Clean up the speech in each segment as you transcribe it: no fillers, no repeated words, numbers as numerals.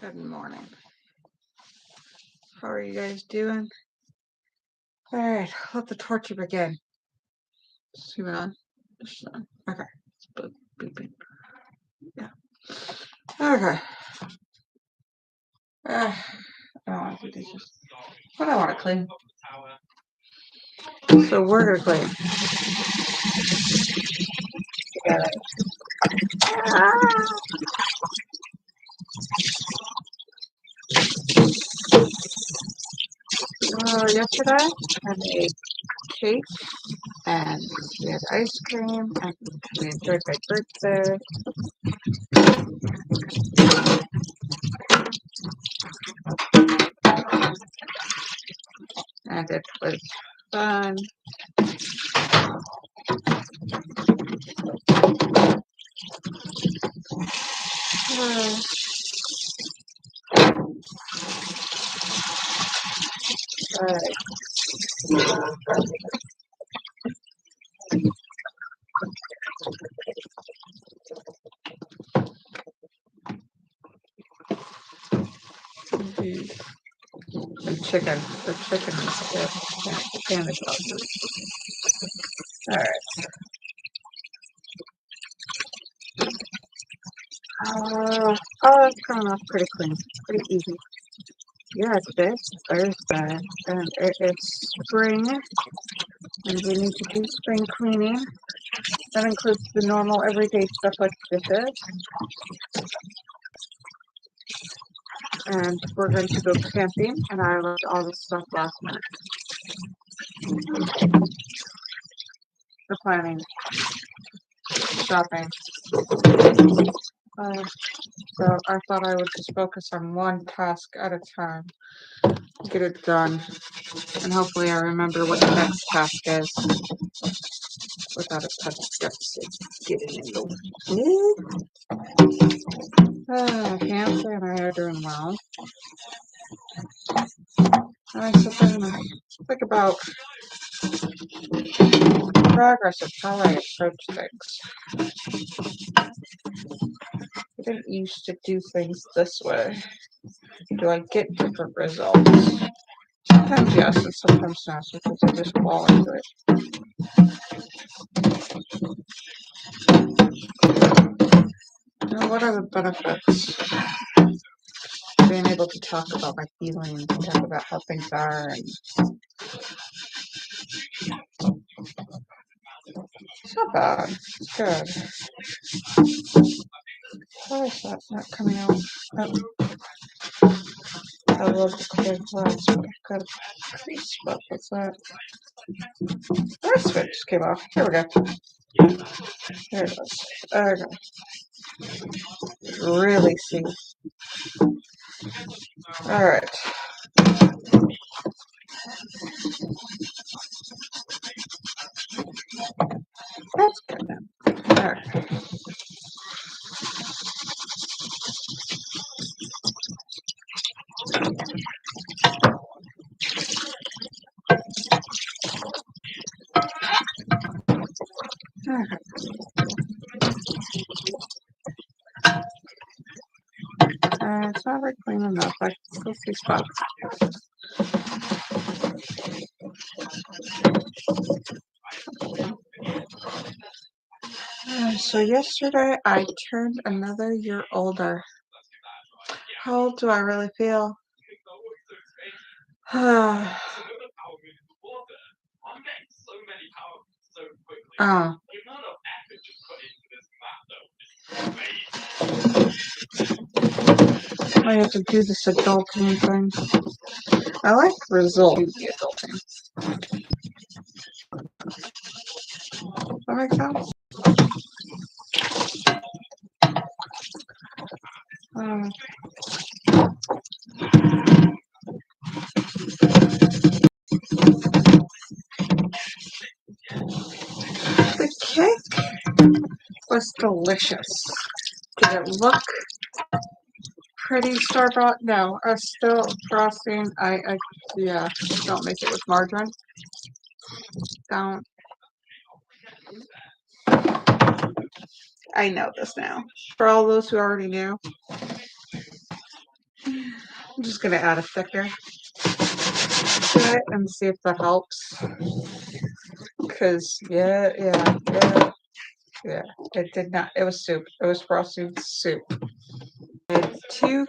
Good morning. How are you guys doing? Alright, let the torture begin. Zoom on. Okay. Beeping. Yeah. Okay. I don't want to do dishes. But I want to clean. So we're gonna clean. Together. Yesterday I made cake and we had ice cream and we enjoyed my birthday. And it was fun. The chicken. The chicken is good. The pan is awesome. Alright. It's coming off pretty clean. Pretty easy. Yeah, today's Thursday, and it is spring, and we need to do spring cleaning. That includes the normal everyday stuff like dishes. And we're going to go camping, and I left all the stuff last night. The planning, shopping. So I thought I would just focus on one task at a time, get it done, and hopefully I remember what the next task is without a ton of steps getting in the way. Fiance and I are doing well. And I sit there and I think about progress of how I approach things. I didn't used to do things this way. Do I get different results? Sometimes yes, and sometimes not, because I just fall into it. Now, what are the benefits? Being able to talk about my feelings, and talk about how things are, and it's not bad. It's good. Why is that not coming out? I love the clear glass, but I've got a crease spot. What's that? That switch just came off. Here we go. There it goes. There we go. Really see. Alright. That's good now. Alright. It's not very clean enough. I still see spots. So yesterday I turned another year older. How old do I really feel? Oh. I have to do this adulting thing. I like the result of the adulting. Does that make sense? The cake was delicious. Did it look pretty store-bought? No. Still frosting. Yeah, don't make it with margarine. Don't. I know this now. For all those who already knew, just gonna add a thicker to it and see if that helps. Cause yeah, it did not. It was soup. It was frosted soup. And two.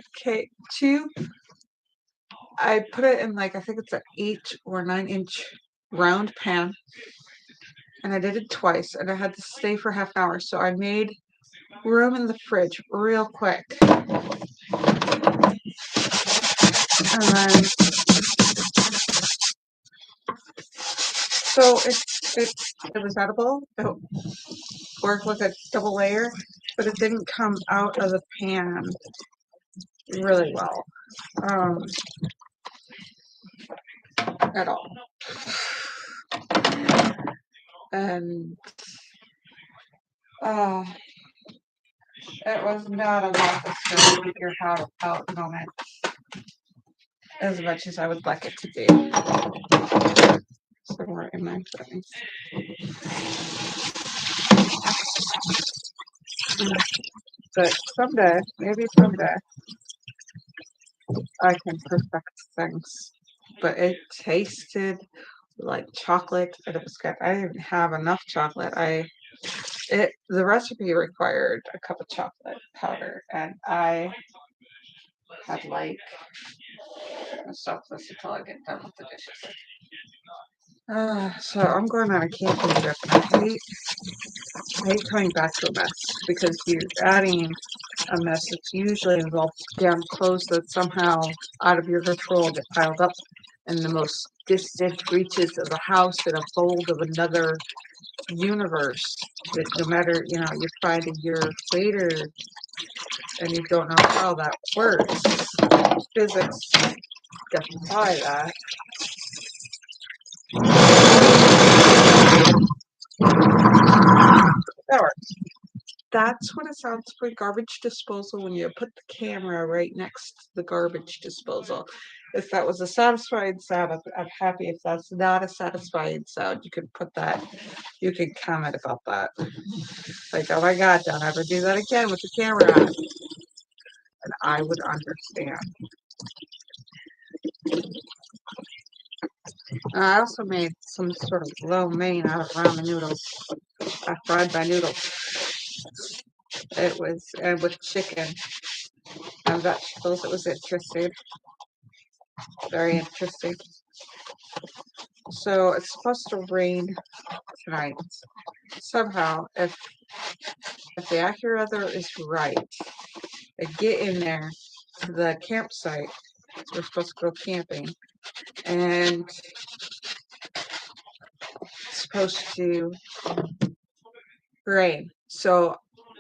I put it in like I think it's an 8 or 9 inch round pan, and I did it twice, and I had to stay for half an hour. So I made room in the fridge real quick, and then so it was edible. It worked like a double layer, but it didn't come out of the pan really well at all. And it was not a lot of stuff to your out moment as much as I would like it to be. Somewhere in my feelings. But someday, maybe someday, I can perfect things. But it tasted like chocolate, and it was good. I didn't have enough chocolate. The recipe required a cup of chocolate powder, and I had like I'm gonna stop this until I get done with the dishes. So I'm going on a camping trip, and I hate coming back to a mess because you're adding a mess that usually involves damn clothes that somehow out of your control get piled up in the most distant reaches of the house in a fold of another universe that no matter, you try to year later and you don't know how that works. Physics defy that. That works. That's what it sounds for garbage disposal when you put the camera right next to the garbage disposal. If that was a satisfying sound, I'm happy. If that's not a satisfying sound, you can put that, you can comment about that. Like, oh my God, don't ever do that again with the camera on. And I would understand. I also made some sort of lo mein out of ramen noodles. I fried my noodles. It was, and with chicken and vegetables. It was interesting. Very interesting. So it's supposed to rain tonight. Somehow, if the accurate weather is right, I get in there to the campsite. We're supposed to go camping, and it's supposed to rain. So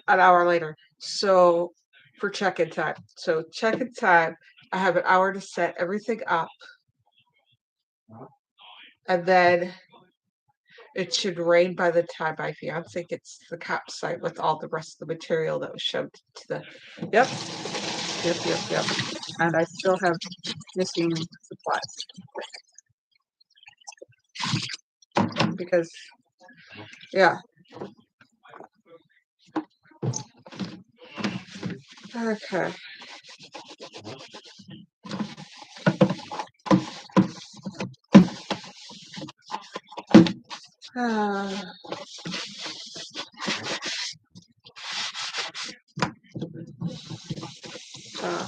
an hour later. So for check-in time. So check-in time, I have an hour to set everything up, and then it should rain by the time my fiance gets to the campsite with all the rest of the material that was shoved to the. Yep, yep. And I still have missing supplies because, yeah. Okay. Uh, uh,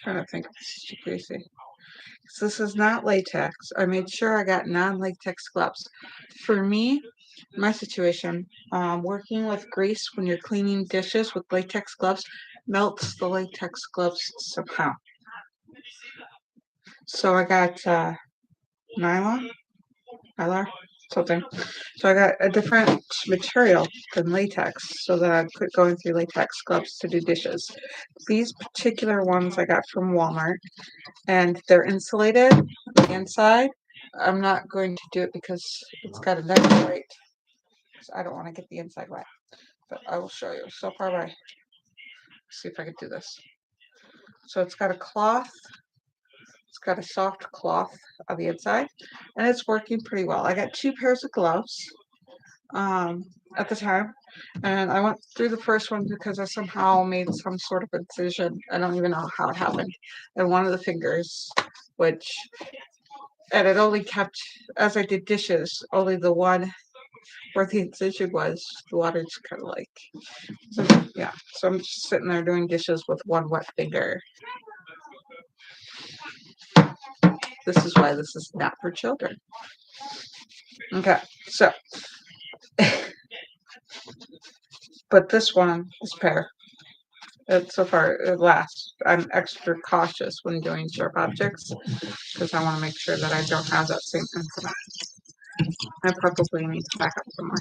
trying to think of crazy. So this is not latex. I made sure I got non-latex gloves. For me, my situation, working with grease when you're cleaning dishes with latex gloves melts the latex gloves somehow. So I got nylon, mylar, something. So I got a different material than latex so that I could go in through latex gloves to do dishes. These particular ones I got from Walmart, and they're insulated on the inside. I'm not going to do it because it's got a neck plate. So I don't want to get the inside wet. But I will show you. So far away. See if I can do this. So it's got a cloth. It's got a soft cloth on the inside, and it's working pretty well. I got 2 pairs of gloves at the time, and I went through the first one because I somehow made some sort of incision. I don't even know how it happened. And one of the fingers, and it only kept, as I did dishes, only the one where the incision was, the water just kind of like, so yeah. So I'm just sitting there doing dishes with one wet finger. This is why this is not for children. Okay, so, but this pair, so far it lasts. I'm extra cautious when doing sharp objects because I want to make sure that I don't have that same incident. I probably need to back up some more.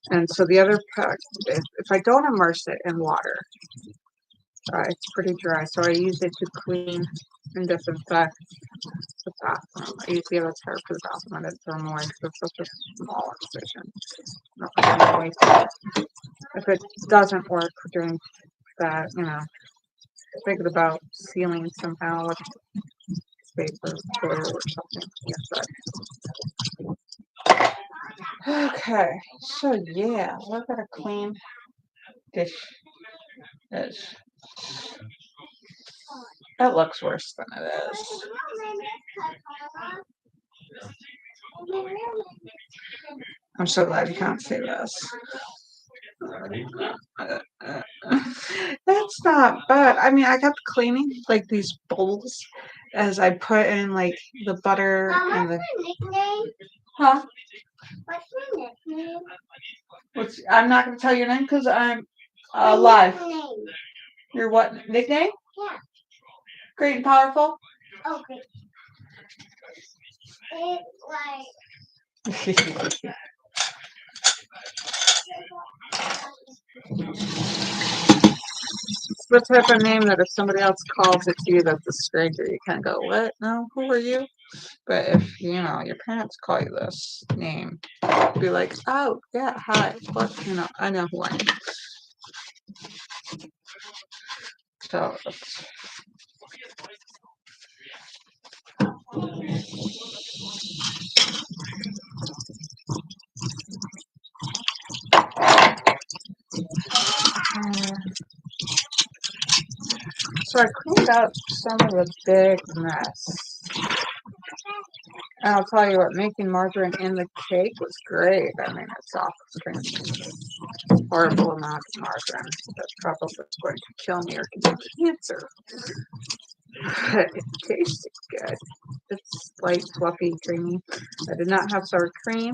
And so the other pack, if I don't immerse it in water, it's pretty dry. So I use it to clean and disinfect the bathroom. I usually have a tire for the bathroom and it's thrown away because it's such a small incision. Not waste. If it doesn't work for doing that, thinking about sealing somehow with paper or something. Okay, so yeah, we're gonna clean dish. Is. That looks worse than it is. I'm so glad you can't see this. That's not bad. I mean, I kept cleaning like these bowls as I put in like the butter and the. Huh? What's your nickname? I'm not going to tell your name because I'm live. Your what nickname? Yeah. Great and powerful. Oh, great. It's like. It's the type of name that if somebody else calls it to you that's a stranger, you kind of go, what? No, who are you? But if, your parents call you this name, be like, oh, yeah, hi. What? I know who I am. So, so I cleaned up some of the big mess. And I'll tell you what, making margarine in the cake was great. I mean, it's off the horrible amount of margarine that probably is going to kill me or give me cancer. But it tasted good. It's light, fluffy, creamy. I did not have sour cream,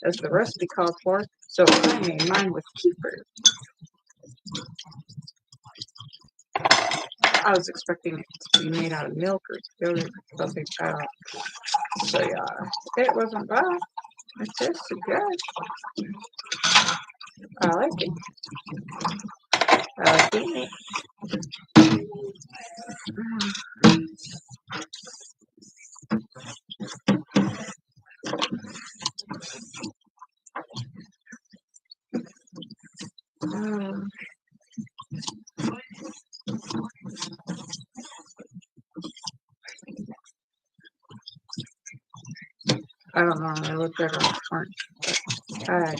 as the recipe called for, so I made mine with kefir. I was expecting it to be made out of milk or yogurt or something. So yeah, it wasn't bad. It tasted good. I like it. I like eating it. I don't know. I looked at it orange. I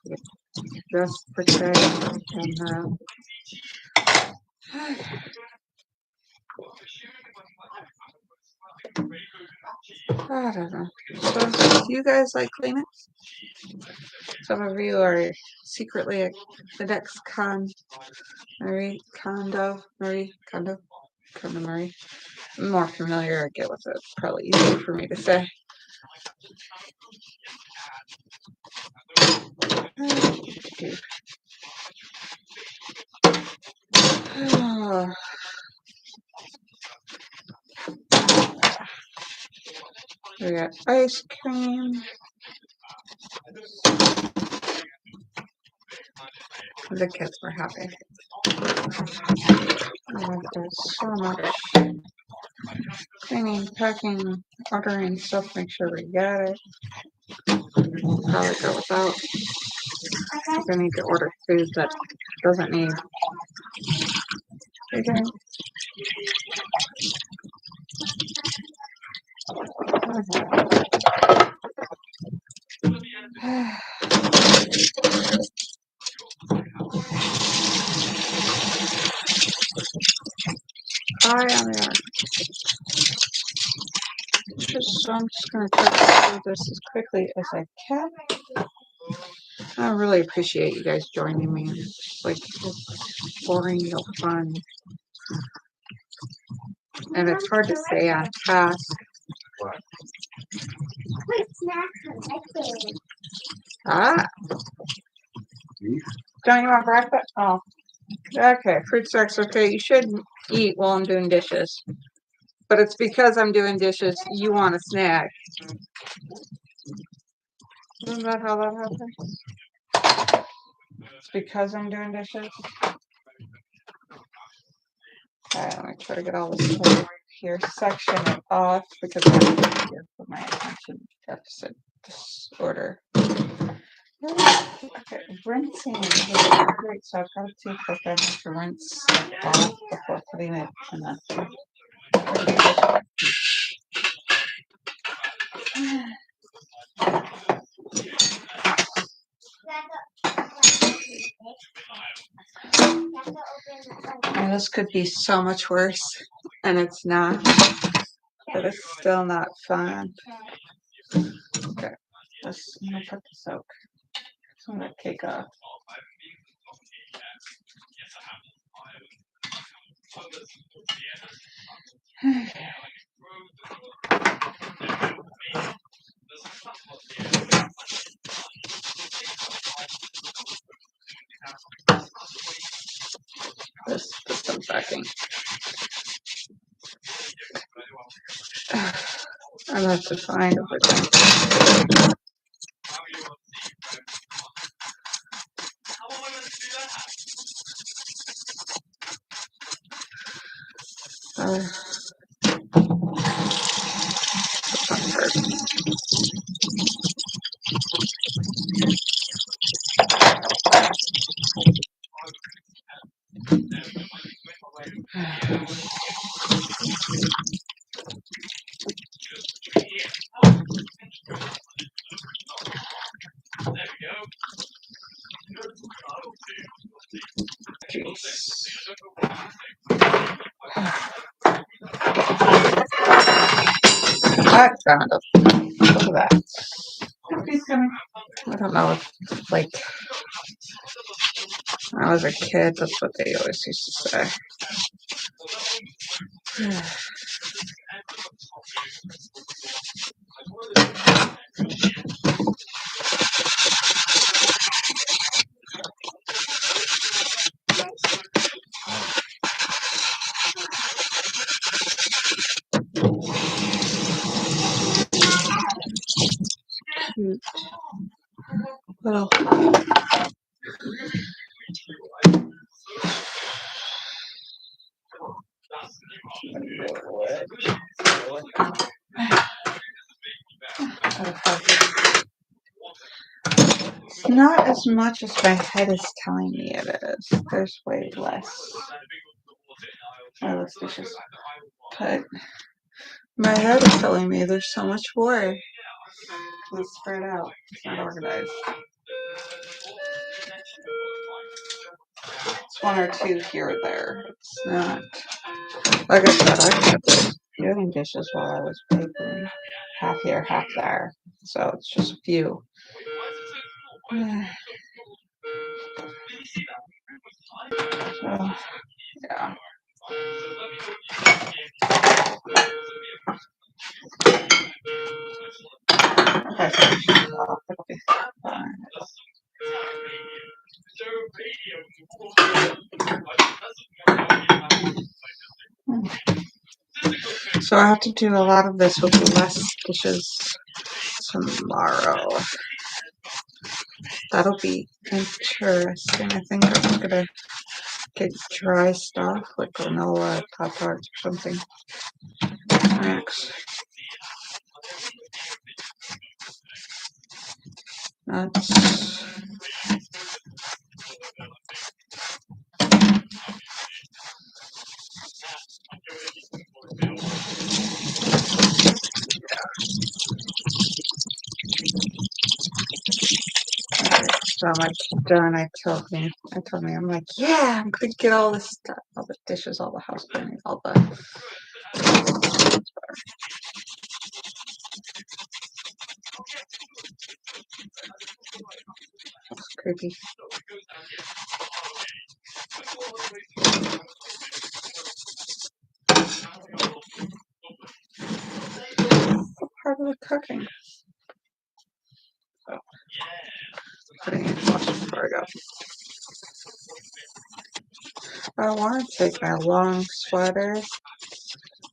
get just for today and I don't know. So, do you guys like cleaning? Some of you are secretly the next Marie Kondo. Marie. I'm more familiar, I get with it. It's probably easier for me to say. We got ice cream. The kids were happy. Oh, there's so much cleaning, packing, ordering stuff, make sure we get it. Probably go without. I need to order food that doesn't need. Okay. Hi, Amir. So I'm just going to try to do this as quickly as I can. I really appreciate you guys joining me. It's like it's boring, no fun. And it's hard to stay on task. Ah, don't you want breakfast? Oh, okay. Fruit snacks, okay. You shouldn't eat while I'm doing dishes. But it's because I'm doing dishes, you want a snack. Isn't that how that happens? It's because I'm doing dishes. Okay, let me try to get all this over here. Section it off because I'm here for my attention deficit disorder. Okay, rinsing is great, so I've got to take the I have to rinse it off before putting it in the. And this could be so much worse, and it's not, but it's still not fun. Okay, I'm gonna put the soak. I'm gonna cake off. This disinfecting. I have to find everything. That kind of. Look at that. I don't know if, like, when I was a kid, that's what they always used to say. Well, not as much as my head is telling me it is. There's way less. Oh, let's dishes. But my head is telling me there's so much more. It's spread out. It's not organized. It's one or two here or there. It's not. Like I said, I kept doing dishes while I was papering. Half here, half there. So it's just a few. So, yeah. Okay, so it'll be fine. So I have to do a lot of this with less dishes tomorrow. That'll be interesting. I think I'm gonna get dry stuff like granola, Pop Tarts, or something. Snacks. Nuts. So much done. I told me, I'm like, yeah, I'm gonna get all this stuff, all the dishes, all the house cleaning, all the creepy. Part of the cooking. So, putting it in the washer before I go. I want to take my long sweater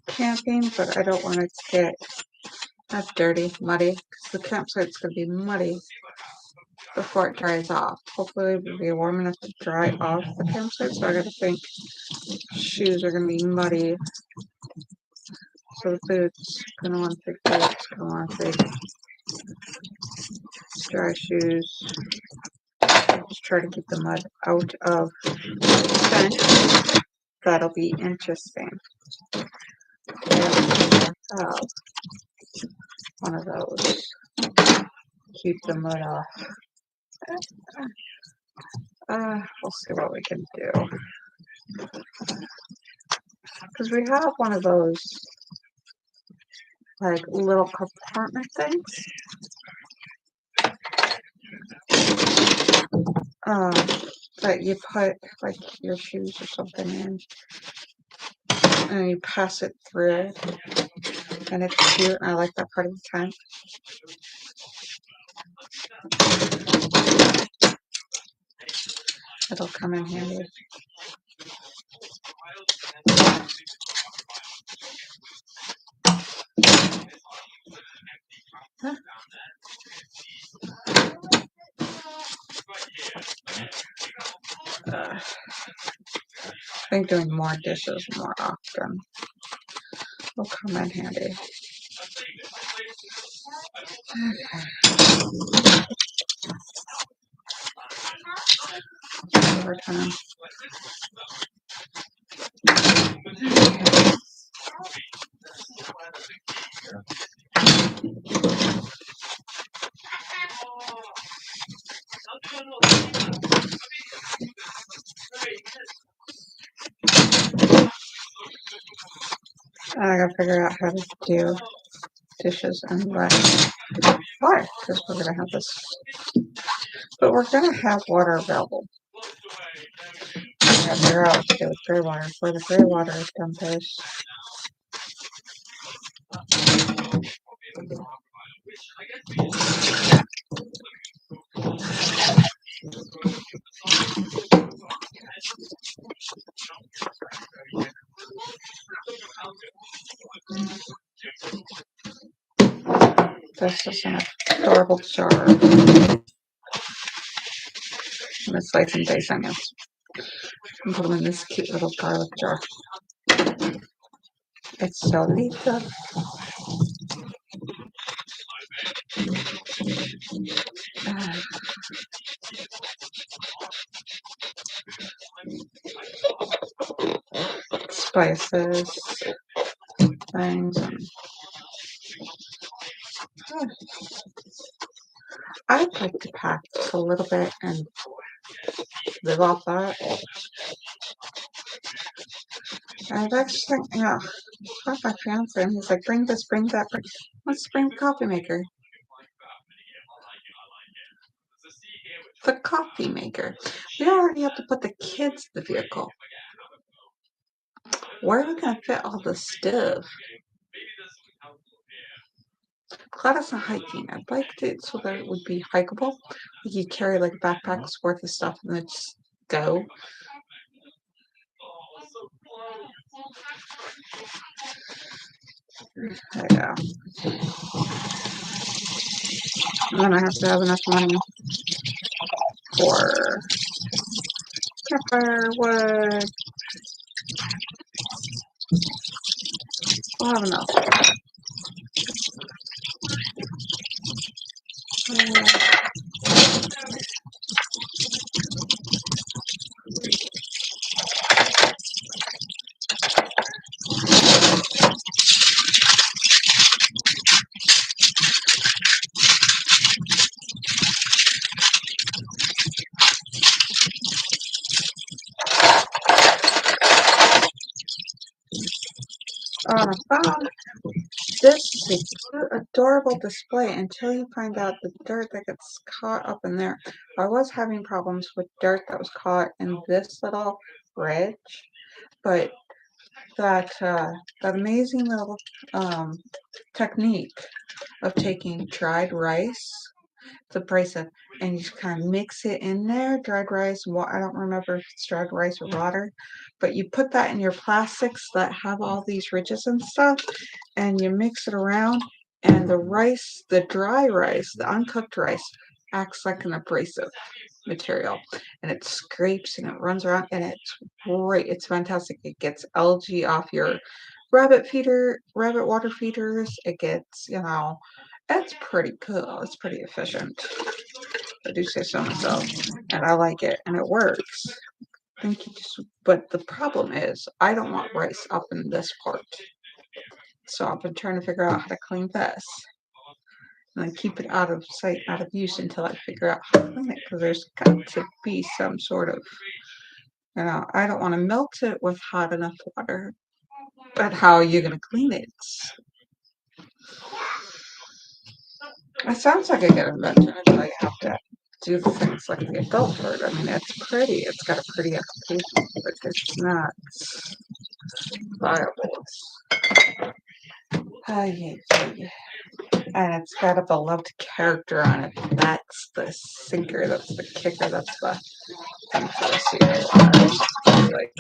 camping, but I don't want it to get not dirty, muddy, because the campsite's going to be muddy before it dries off. Hopefully it will be warm enough to dry off the campsite, so I gotta think shoes are going to be muddy. So the boots, going to want big boots, going to want big dry shoes. Just try to keep the mud out of the tent. That'll be interesting. I have one of those. Keep the mud off. We'll see what we can do. Because we have one of those, like, little compartment things. That you put, like, your shoes or something in. And you pass it through. And it's cute, and I like that part of the tent. It'll come in handy. Huh? I think doing more dishes more often will come in handy. Over time. I gotta figure out how to do dishes and why, because we're gonna have this, but we're gonna have water available. I gotta figure out what to do with gray water, where the gray water is dumped is. This is an adorable jar. I'm gonna slice and dice onions and put them in this cute little garlic jar. It's so little. Spices, things, and I'd like to pack just a little bit and live off that. And I just think, my fiance, and he's like, bring this, bring that, let's bring the coffee maker. The coffee maker. We already have to put the kids in the vehicle. Where are we going to fit all this stuff? Glad it's not hiking. I'd like it so that it would be hikeable. Like you carry like a backpack's worth of stuff and then just go. Yeah. And then I have to have enough money for pepper, wood. I'll have enough. Found this adorable display until you find out the dirt that gets caught up in there. I was having problems with dirt that was caught in this little ridge, but that amazing little technique of taking dried rice, the price of, and you just kind of mix it in there, dried rice. I don't remember if it's dried rice or water, but you put that in your plastics that have all these ridges and stuff, and you mix it around, and the rice, the dry rice, the uncooked rice, acts like an abrasive material, and it scrapes and it runs around, and it's great. It's fantastic. It gets algae off your rabbit water feeders. It gets, it's pretty cool. It's pretty efficient. I do say so myself, and I like it, and it works. Thank you. But the problem is, I don't want rice up in this part, so I've been trying to figure out how to clean this, and then keep it out of sight, out of use until I figure out how to clean it. Because there's got to be some sort of, I don't want to melt it with hot enough water. But how are you going to clean it? It sounds like a good invention until you have to do the things like the adulthood. I mean, it's pretty. It's got a pretty application, but it's not viable. Yeah. And it's got a beloved character on it. That's the sinker. That's the kicker. That's the thing for the sequel. Like,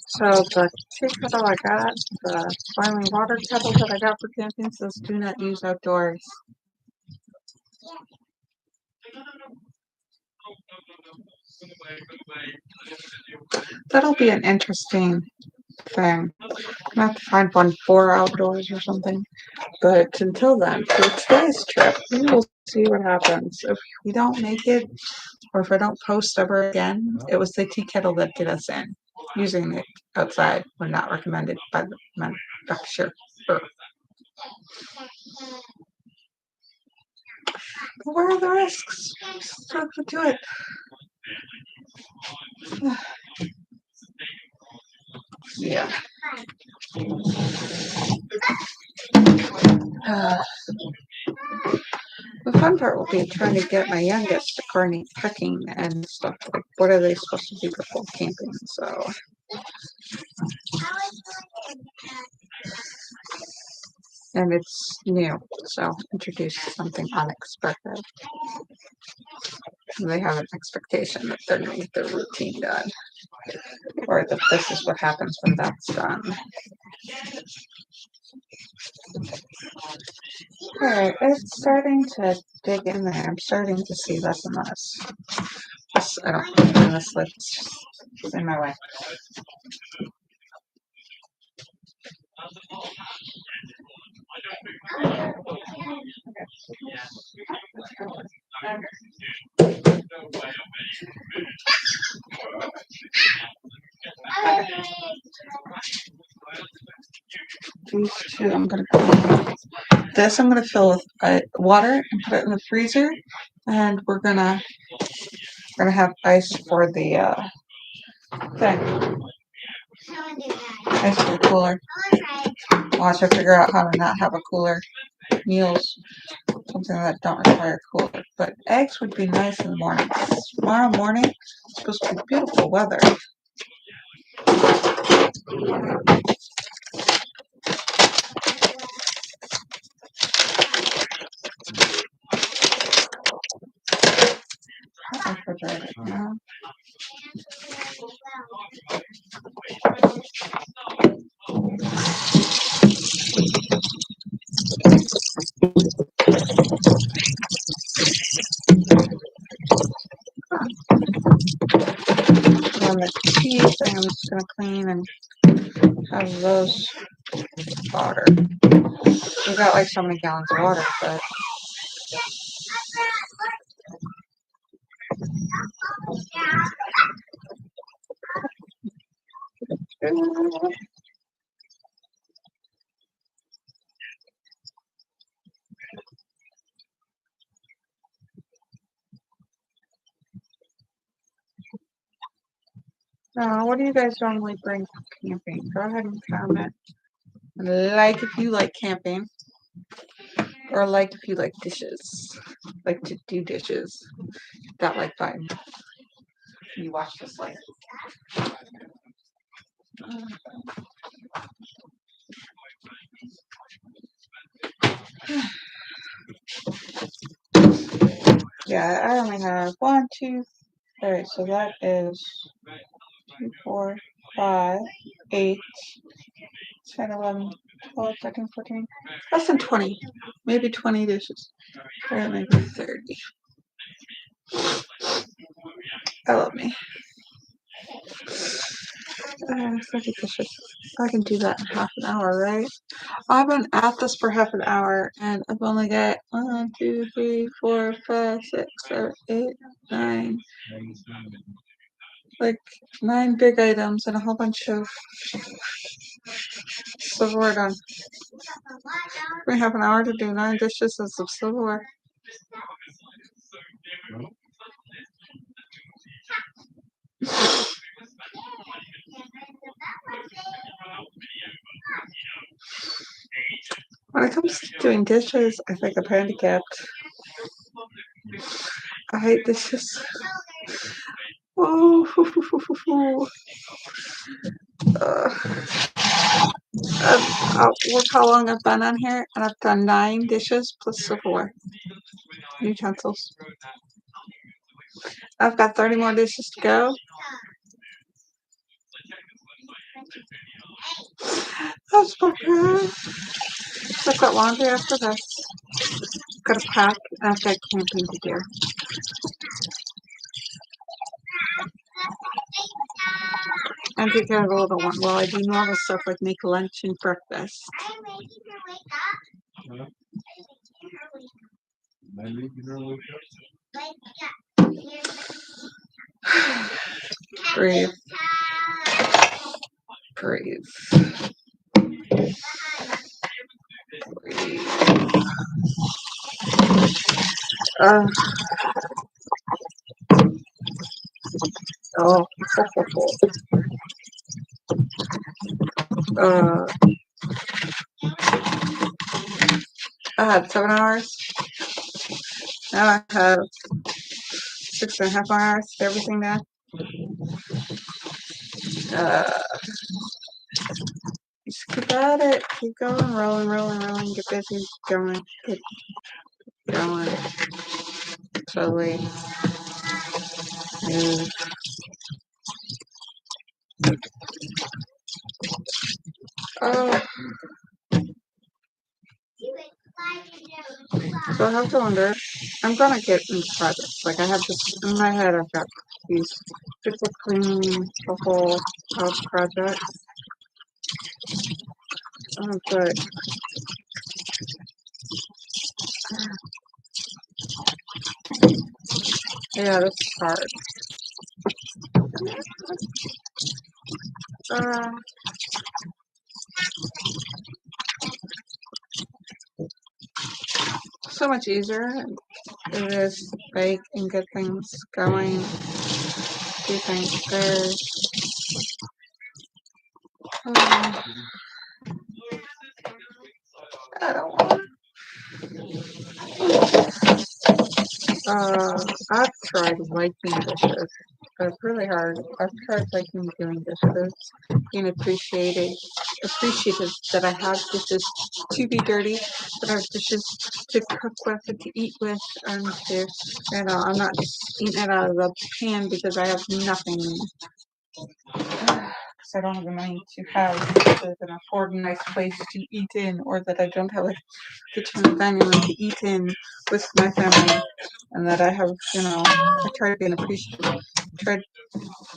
so the tea kettle I got, the boiling water kettle that I got for camping says do not use outdoors. That'll be an interesting thing. I have to find one for outdoors or something. But until then, for today's trip, we will see what happens. If we don't make it, or if I don't post ever again, it was the tea kettle that did us in. Using it outside were not recommended by the manufacturer. What are the risks? Stuck to it. Yeah. The fun part will be trying to get my youngest to coordinate packing and stuff. Like, what are they supposed to do before camping? So, and it's new, so introduce something unexpected. They have an expectation that they're going to get their routine done, or that this is what happens when that's done. Alright, it's starting to dig in there. I'm starting to see less and less. I don't put in the slits. It's in my way. these two I'm gonna clean. This I'm gonna fill with water and put it in the freezer, and we're gonna have ice for the thing. Ice for the cooler. Watch I figure out how to not have a cooler. Meals, something that don't require a cooler. But eggs would be nice in the morning. Tomorrow morning, it's supposed to be beautiful weather. Refrigerator. Yeah. And the cheese thing I'm just gonna clean and have those water. We got like so many gallons of water, but what do you guys normally bring camping? Go ahead and comment. Like if you like camping, or like if you like dishes, like to do dishes. That like fine. You watch this later. Yeah, I only have 1, 2. Alright, so that is 2, 4, 5, 8, 10, 11, 12, 13, 14. Less than 20. Maybe 20 dishes. Or maybe 30. I love me. 30 dishes. I can do that in half an hour, right? I've been at this for half an hour and I've only got 1, 2, 3, 4, 5, 6, 7, 8, 9. Like 9 big items and a whole bunch of silverware done. We have an hour to do 9 dishes of silverware. When it comes to doing dishes, I think I'm handicapped. I hate dishes. Oh, look how long I've been on here, and I've done 9 dishes plus silverware, utensils. I've got 30 more dishes to go. That's okay. I've got laundry after this. I've got to pack, and I've got camping to do. And take care of the little one while I do normal stuff like make lunch and breakfast. Breathe. Breathe. Breathe. Oh. I had 7 hours. Now I have 6.5 hours. Everything done. Just keep at it. Keep going. Rolling. Get busy. Going. Get going. Slowly. Move. Oh. So I have to wonder. I'm gonna get into projects. Like I have this in my head. I've got these people cleaning the whole house project. But yeah, this is hard. Uh, so much easier it is to bake and get things going, do things first. I don't want. I've tried liking dishes. It's really hard. I've tried liking doing dishes, being appreciative that I have dishes to be dirty, that I have dishes to cook with and to eat with, and to, I'm not just eating it out of the pan because I have nothing, because I don't have the money to have dishes and afford a nice place to eat in, or that I don't have a kitchen and dining room to eat in with my family, and that I have, I try to be appreciative. I try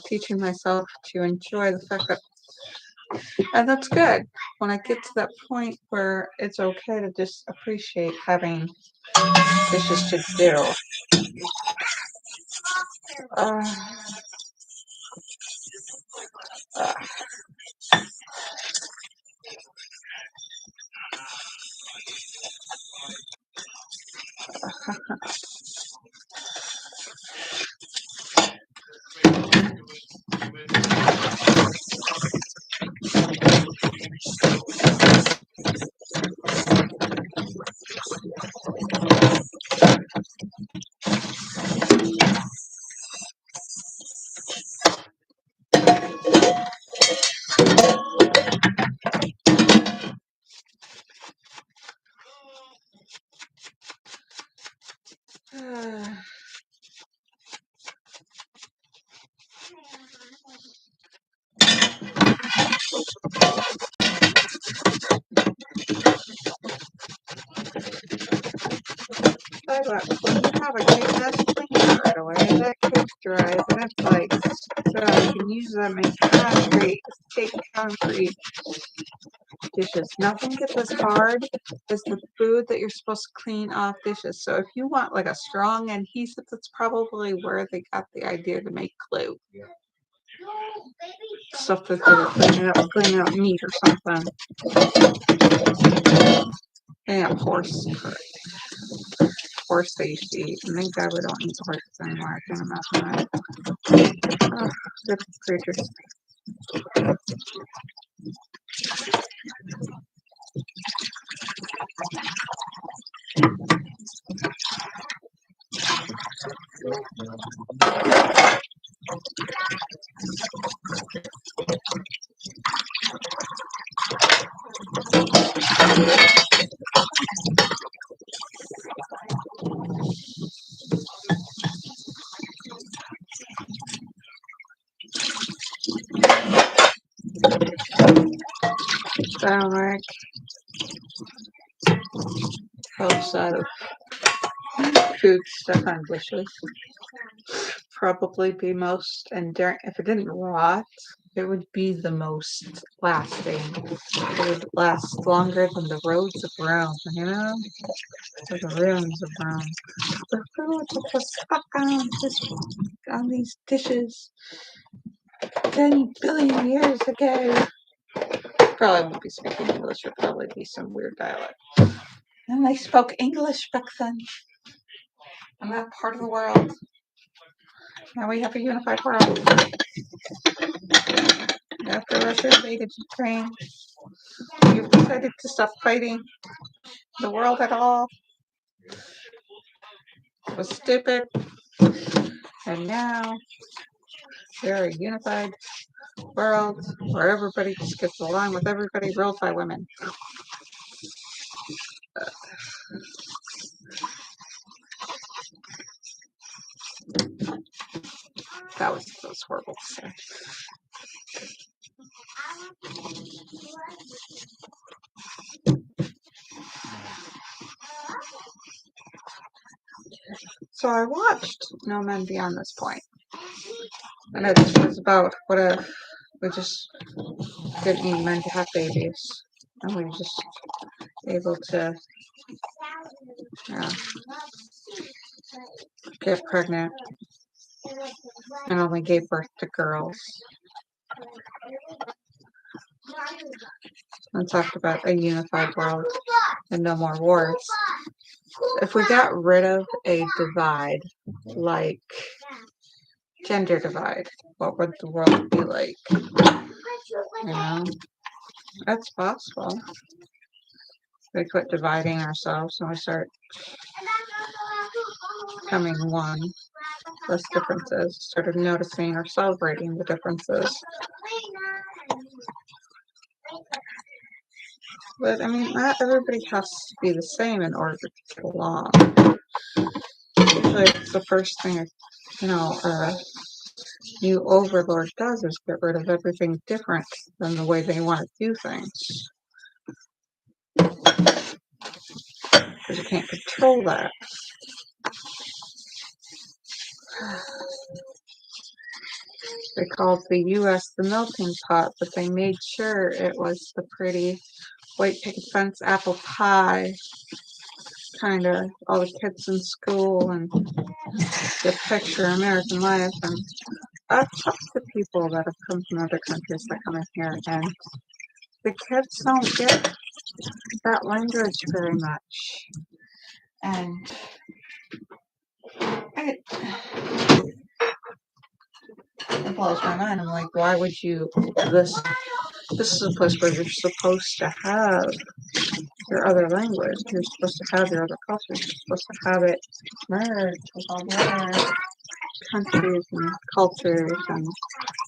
teaching myself to enjoy the fact that, and that's good. When I get to that point where it's okay to just appreciate having dishes to do. Uh, uh, But when you have a kick ass cleaner right away, that quick dries, and it's like, so you can use them in concrete, fake concrete dishes. Nothing gets as hard as the food that you're supposed to clean off dishes. So if you want like a strong adhesive, that's probably where they got the idea to make glue. Stuff that they were cleaning up meat or something. Yeah, horse they used to eat. And thank God we don't eat horses anymore. I can't imagine that. Oh, good creatures. Stomach helps out of food stuff on dishes. Probably be most enduring. If it didn't rot, it would be the most lasting. It would last longer than the roads of Rome, or the ruins of Rome. The food that was stuck on these dishes 10 billion years ago. Probably won't be speaking English. It'll probably be some weird dialect. And they spoke English back then in that part of the world. Now we have a unified world. After Russia invaded Ukraine, you decided to stop fighting the world at all. It was stupid. And now we're a unified world where everybody just gets along with everybody, ruled by women. That was horrible to say. So I watched No Men Beyond this point. And it was about what if we just didn't need men to have babies. And we were just able to get pregnant and only gave birth to girls. And talked about a unified world and no more wars. if we got rid of a divide, like gender divide, what would the world be like? You know, that's possible. We quit dividing ourselves and we start becoming one. Less differences. Started noticing or celebrating the differences. But I mean, not everybody has to be the same in order to get along. Usually, it's the first thing a new overlord does is get rid of everything different than the way they want to do things. Because you can't control that. They called the U.S. the melting pot, but they made sure it was the pretty white picket fence apple pie, kind of all the kids in school and the picture American life. And I've talked to people that have come from other countries that come in here, and the kids don't get that language very much. And it blows my mind. I'm like, why would you? This is a place where you're supposed to have your other language. You're supposed to have your other cultures. You're supposed to have it merged with all the other countries and cultures. And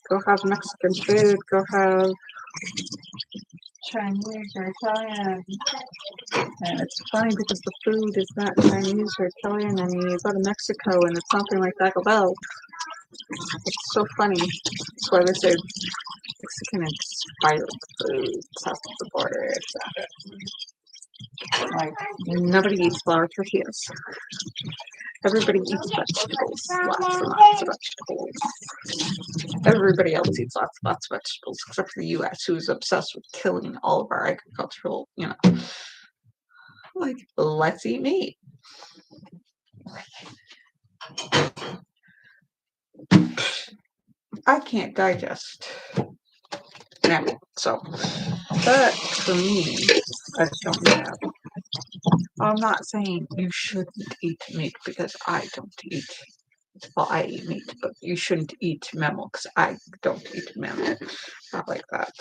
go have Mexican food. Go have Chinese or Italian. And it's funny because the food is not Chinese or Italian, and you go to Mexico and it's something like Taco Bell. It's so funny. That's why they say Mexican inspired food south of the border. Like, nobody eats flour tortillas. Everybody eats vegetables. Lots and lots of vegetables. Everybody else eats lots of vegetables, except for the U.S., who's obsessed with killing all of our agricultural, like, let's eat meat. I can't digest meat, so that for me, I don't have. I'm not saying you shouldn't eat meat because I don't eat. Well, I eat meat, but you shouldn't eat mammal because I don't eat mammal. Not like that.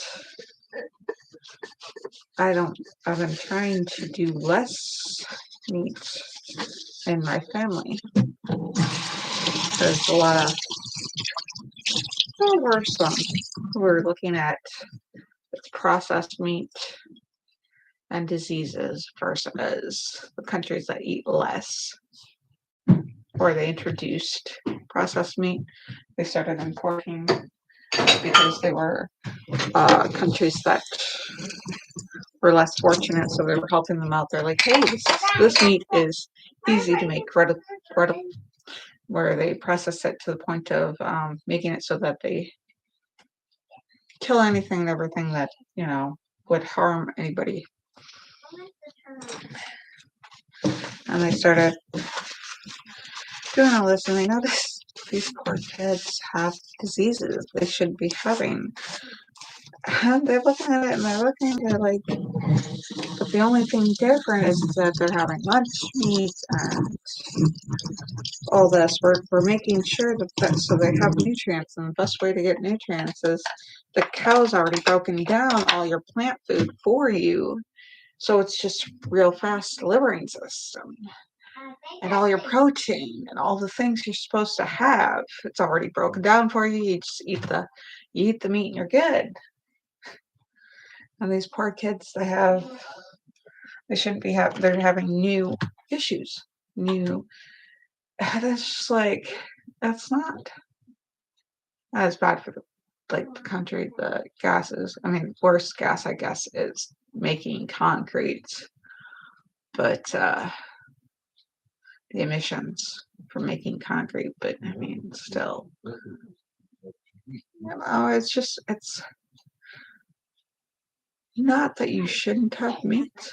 I've been trying to do less meat in my family. There's a lot of, there were some who were looking at processed meat and diseases versus the countries that eat less, or they introduced processed meat. They started importing because they were countries that were less fortunate, so they were helping them out. They're like, hey, this meat is easy to make, where they process it to the point of making it so that they kill anything and everything that, would harm anybody. And they started doing all this, and they noticed these poor kids have diseases they shouldn't be having. And they're looking at it and they're like, but the only thing different is that they're having lunch meat and all this. We're making sure that so they have nutrients, and the best way to get nutrients is the cow's already broken down all your plant food for you, so it's just real fast delivering system. And all your protein and all the things you're supposed to have, it's already broken down for you. You just eat the meat and you're good. And these poor kids, they shouldn't be they're having new issues. That's just like, that's not as bad for the country. The gases, I mean, worst gas, I guess, is making concrete, but the emissions from making concrete, but I mean, still, it's not that you shouldn't have meat.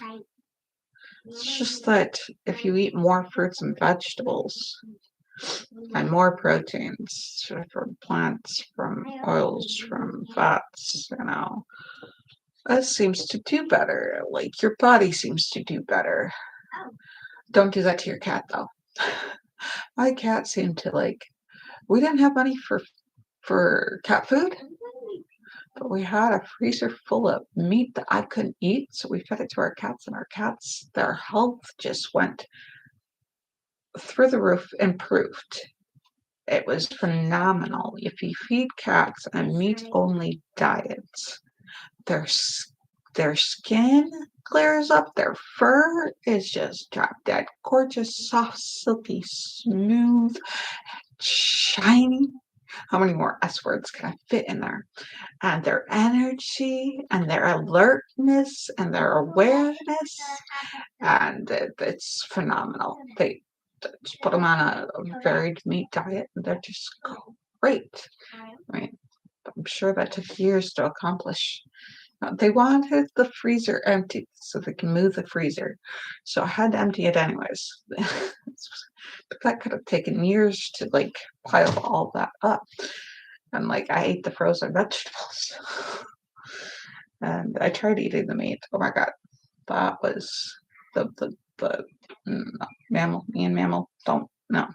It's just that if you eat more fruits and vegetables and more proteins from plants, from oils, from fats, that seems to do better. Like, your body seems to do better. Don't do that to your cat though. My cat seemed to like, we didn't have money for cat food, but we had a freezer full of meat that I couldn't eat, so we fed it to our cats, and our cats, their health just went through the roof, improved. It was phenomenal. If you feed cats a meat-only diet, their their skin clears up, their fur is just drop dead gorgeous, soft, silky, smooth, shiny. How many more S words can I fit in there? And their energy and their alertness and their awareness, and it's phenomenal. They just put them on a varied meat diet, and they're just great. I mean, I'm sure that took years to accomplish. They wanted the freezer empty so they can move the freezer. So I had to empty it anyways. But that could have taken years to like pile all that up. And like I ate the frozen vegetables. And I tried eating the meat. Oh my god. That was the mammal. Me and mammal don't no.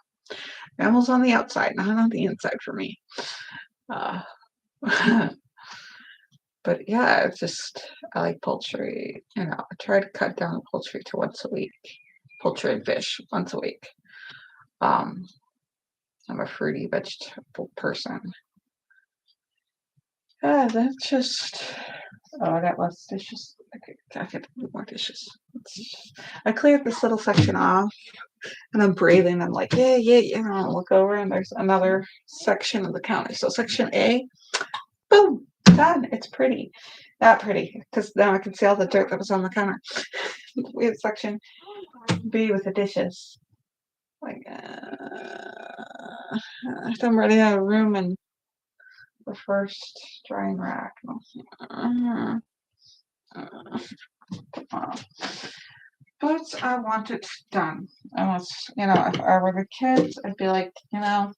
Mammal's on the outside, not on the inside for me. Uh But yeah, it's just, I like poultry. You know, I try to cut down poultry to once a week. Poultry and fish once a week. Um, I'm a fruity vegetable person. Yeah, that's just. Oh, I got lots of dishes. I could do more dishes. I cleared this little section off, and I'm breathing. I'm like, yeah, yeah, yeah. And I look over, and there's another section of the counter. So section A, boom, done. It's pretty. Not pretty, because now I can see all the dirt that was on the counter. We have section B with the dishes. Like, I'm running out of room in the first drying rack. But I want it done. I want, you know, if I were the kids, I'd be like, you know,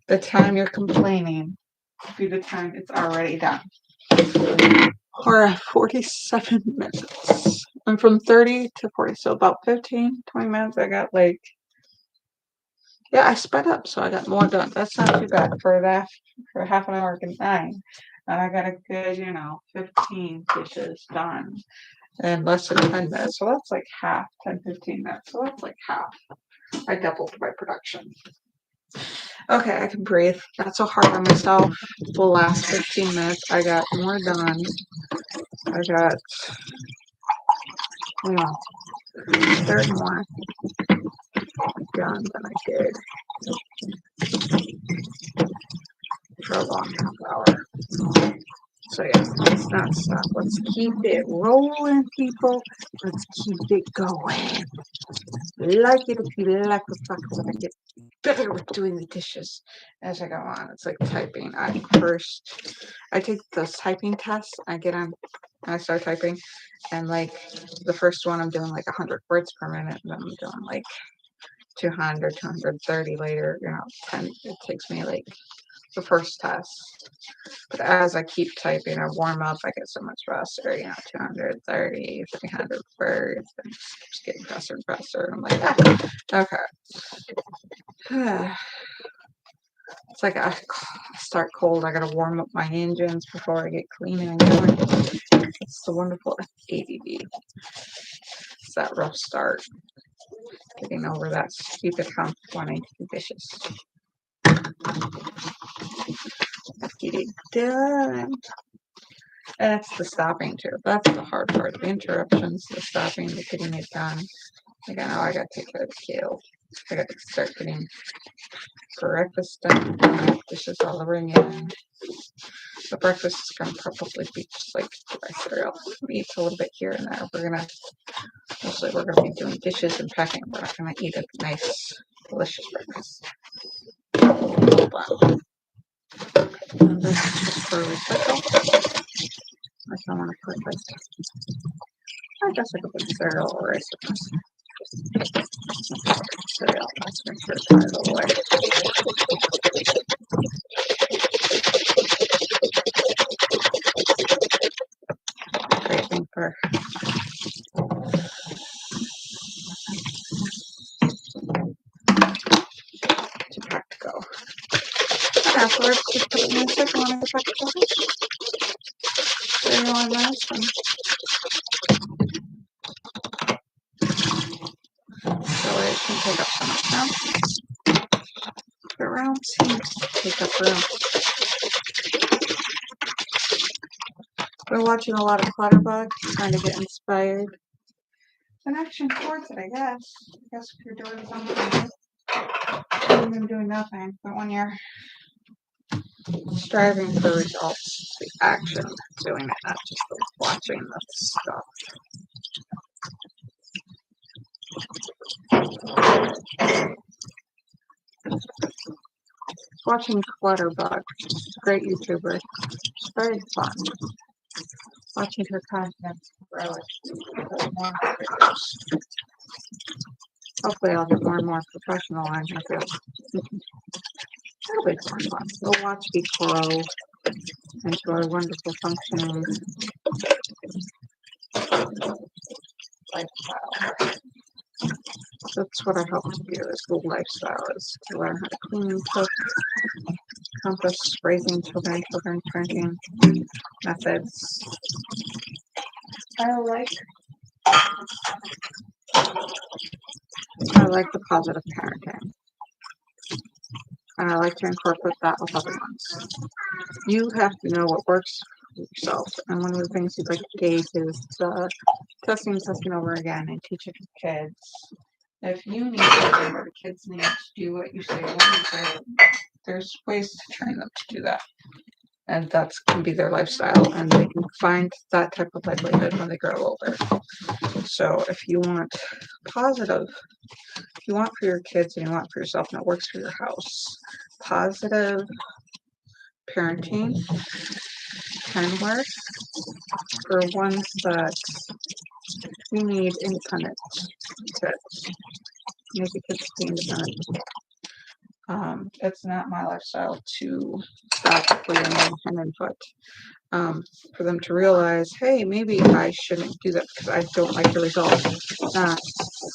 the time you're complaining be the time it's already done. We're at 47 minutes. I'm from 30 to 40, so about 15, 20 minutes. I got like, yeah, I sped up, so I got more done. That's not too bad for that, for half an hour and 9. And I got a good, you know, 15 dishes done in less than 10 minutes. So that's like half, 10, 15 minutes. So that's like half. I doubled my production. Okay, I can breathe. Not so hard on myself. The last 15 minutes, I got more done. I got, you know, 30 more done than I did for a long half hour. So yeah, let's not stop. Let's keep it rolling, people. Let's keep it going. Like it if you like the fact that I get better with doing the dishes as I go on. It's like typing. I take those typing tests. I get on, I start typing, and like the first one, I'm doing like 100 words per minute, and then I'm doing like 200, 230 later. You know, 10. It takes me like the first test. But as I keep typing, I warm up, I get so much faster, you know, 230, 300 words, and just getting faster and faster. I'm like, okay. It's like I start cold, I gotta warm up my engines before I get cleaning and going. It's the wonderful ADD. It's that rough start. Getting over that stupid hump when I do dishes. Getting done. And it's the stopping too. That's the hard part. The interruptions, the stopping, the getting it done. Like I know I gotta take care of the kale. I gotta start getting breakfast done. Dishes all over again. The breakfast is gonna probably be just like dry cereal. We eat a little bit here and there. Mostly we're gonna be doing dishes and packing. We're not gonna eat a nice, delicious breakfast. Wow. And this is just for recycle. If I want to put like, I guess I could put cereal or rice. Cereal. Let's make sure it's out of the way. Great thing for let's just put it in a second when I get back to the house. So you know I'm nice and that way it can take up so much now. The round seems to take up room. We're watching a lot of Clutterbug, trying to get inspired. It's an action towards it, I guess. I guess if you're doing something, you're even doing nothing. But when you're striving for results, the action of doing it, not just the watching the stuff. Watching Clutterbug, great YouTuber. It's very fun. Watching her content grow more videos. Hopefully I'll get more and more professional on here too. It'll be fun. We'll watch me grow into a wonderful functioning lifestyle. That's what I hope to do, is the lifestyle, is to learn how to clean, cook, compost, raising children, parenting methods. I like the positive parenting. And I like to incorporate that with other ones. You have to know what works for yourself. And one of the things you'd like to gauge is testing over again and teaching kids. If you need to, or the kids need to do what you say there's ways to train them to do that. And that can be their lifestyle, and they can find that type of livelihood when they grow older. So if you want positive, if you want for your kids and you want for yourself and it works for your house, positive parenting can work for ones that we need independent kids. Make the kids be independent. It's not my lifestyle to practically and input. For them to realize, hey, maybe I shouldn't do that because I don't like the result.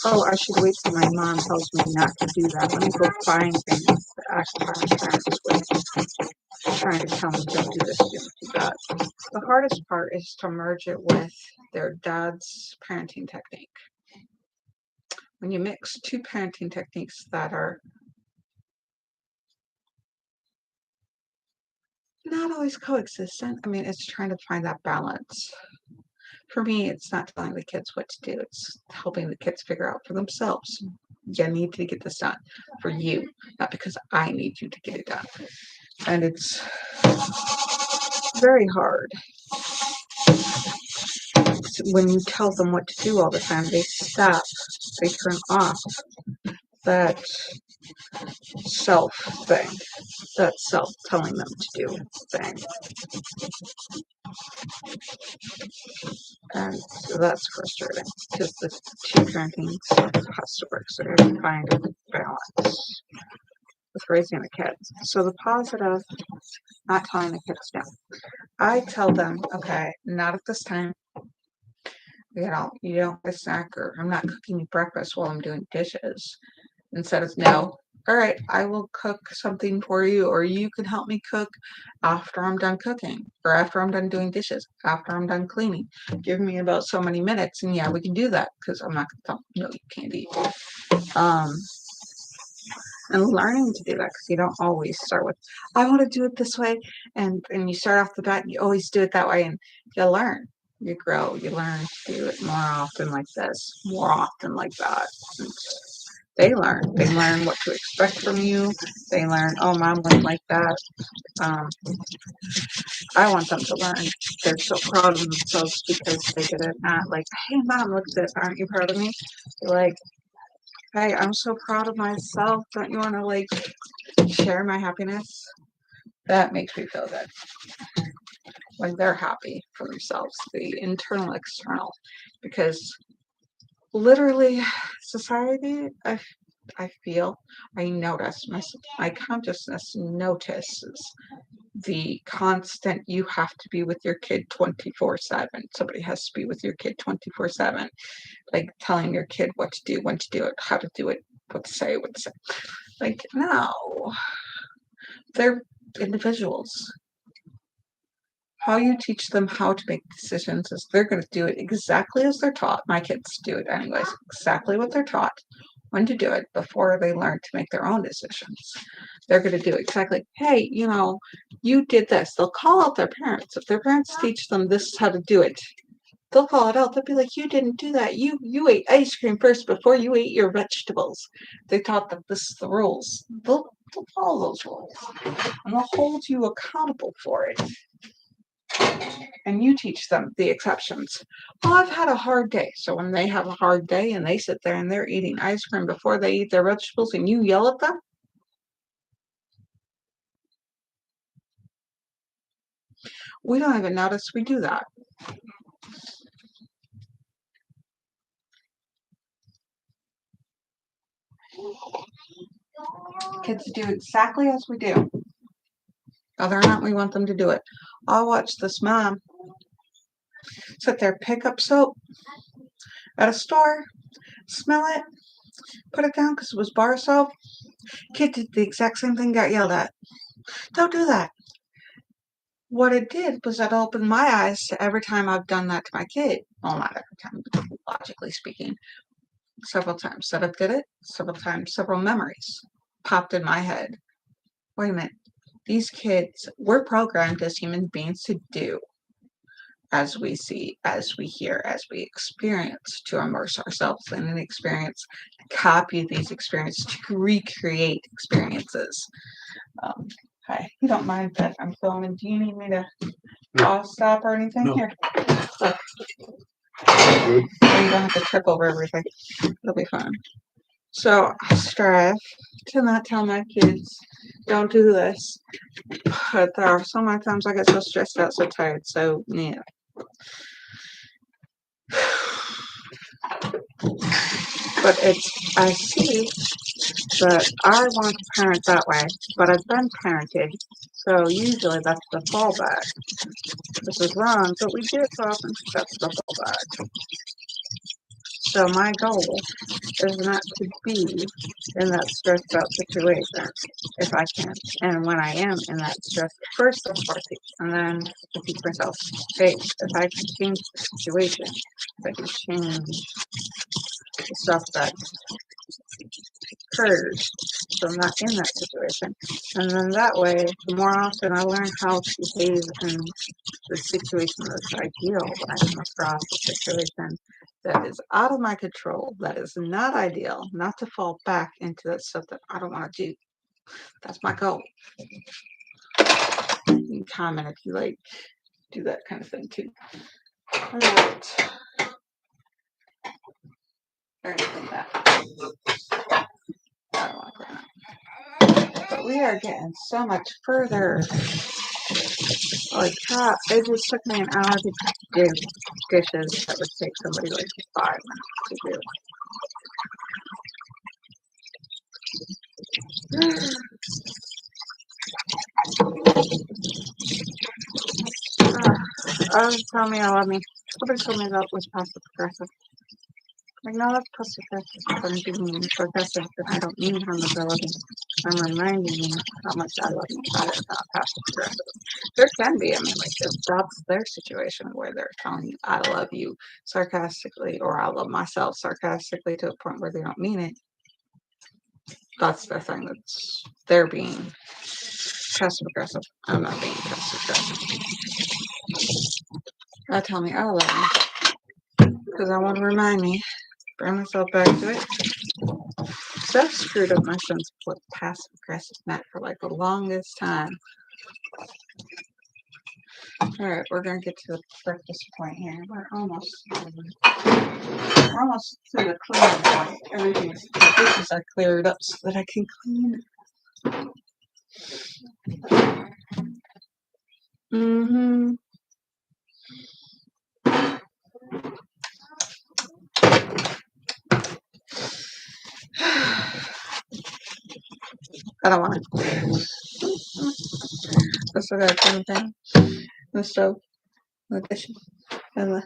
Oh, I should wait till my mom tells me not to do that. Let me go find things that actually my parents would trying to tell me, don't do this, don't do that. The hardest part is to merge it with their dad's parenting technique. When you mix two parenting techniques that are not always coexistent, I mean, it's trying to find that balance. For me, it's not telling the kids what to do, it's helping the kids figure out for themselves. You need to get this done for you, not because I need you to get it done. And it's very hard. When you tell them what to do all the time, they stop, they turn off that self thing, that self telling them to do thing. And so that's frustrating because the two parenting stuff has to work. So you have to find a balance with raising the kids. So the positive, not telling the kids no. I tell them, okay, not at this time. You don't get a snack, or I'm not cooking you breakfast while I'm doing dishes. Instead of no, all right, I will cook something for you, or you can help me cook after I'm done cooking, or after I'm done doing dishes, after I'm done cleaning. Give me about so many minutes, and yeah, we can do that, because I'm not going to tell no, you can't eat. And learning to do that, because you don't always start with, I want to do it this way, and you start off the bat, you always do it that way, and you learn. You grow, you learn to do it more often like this, more often like that. And they learn what to expect from you. They learn, oh, mom wouldn't like that. I want them to learn. They're so proud of themselves because they did it. Not like, hey, mom, look at this. Aren't you proud of me? They're like, hey, I'm so proud of myself. Don't you want to like share my happiness? That makes me feel good. When they're happy for themselves, the internal, external, because literally society, I feel, I notice, my consciousness notices the constant, you have to be with your kid 24/7. Somebody has to be with your kid 24/7, like telling your kid what to do, when to do it, how to do it, what to say. Like, no. individuals. How you teach them how to make decisions is they're going to do it exactly as they're taught. My kids do it anyways, exactly what they're taught, when to do it before they learn to make their own decisions. They're going to do exactly, hey, you did this. They'll call out their parents. If their parents teach them this is how to do it, they'll call it out. They'll be like, you didn't do that. You ate ice cream first before you ate your vegetables. They taught them this is the rules. They'll follow those rules. And they'll hold you accountable for it. And you teach them the exceptions. Oh, I've had a hard day. So when they have a hard day and they sit there and they're eating ice cream before they eat their vegetables and you yell at them, we don't even notice we do that. Kids do exactly as we do. Whether or not we want them to do it. I'll watch this mom sit there, pick up soap at a store, smell it, put it down because it was bar soap. Kid did the exact same thing, got yelled at. Don't do that. What it did was it opened my eyes to every time I've done that to my kid. Well, not every time, logically speaking. Several times that I did it, several times, several memories popped in my head. Wait a minute. These kids, we're programmed as human beings to do as we see, as we hear, as we experience, to immerse ourselves in an experience, copy these experiences, to recreate experiences. Hi, you don't mind that I'm filming. Do you need me to pause, stop, or anything? No. Here. Look. You don't have to trip over everything. It'll be fine. So I strive to not tell my kids, don't do this. But there are so many times I get so stressed out, so tired, so yeah. But I see that I want to parent that way, but I've been parented, so usually that's the fallback. This is wrong, but we do it so often, that's the fallback. So my goal is not to be in that stressed out situation if I can. And when I am in that stress, first of course, and then to teach myself, hey, if I can change the situation, if I can change the stuff that occurs, so I'm not in that situation. And then that way, the more often I learn how to behave in the situation that's ideal when I come across a situation that is out of my control, that is not ideal, not to fall back into that stuff that I don't want to do. That's my goal. You can comment if you like do that kind of thing too. All right. Anything that. I don't want that. But we are getting so much further. Like crap, it just took me an hour to do dishes that would take somebody like 5 minutes to do. Tell me I love me. Somebody told me that was passive aggressive. Like, no, that's passive aggressive. I'm being sarcastic, and I don't mean how much I love you. I'm reminding you how much I love you. That is not passive aggressive. There can be, I mean, like, if that's their situation where they're telling you, I love you sarcastically, or I love myself sarcastically to a point where they don't mean it. That's the thing they're being passive aggressive. I'm not being passive aggressive. Tell me I love you because I want to remind me, bring myself back to it. So I've screwed up my sense of what passive aggressive meant for like the longest time. Alright, we're gonna get to the breakfast point here. We're almost to the cleaning point. Everything's the dishes are cleared up so that I can clean. I don't want to. I still gotta clean the pan, the stove, the dishes, and the.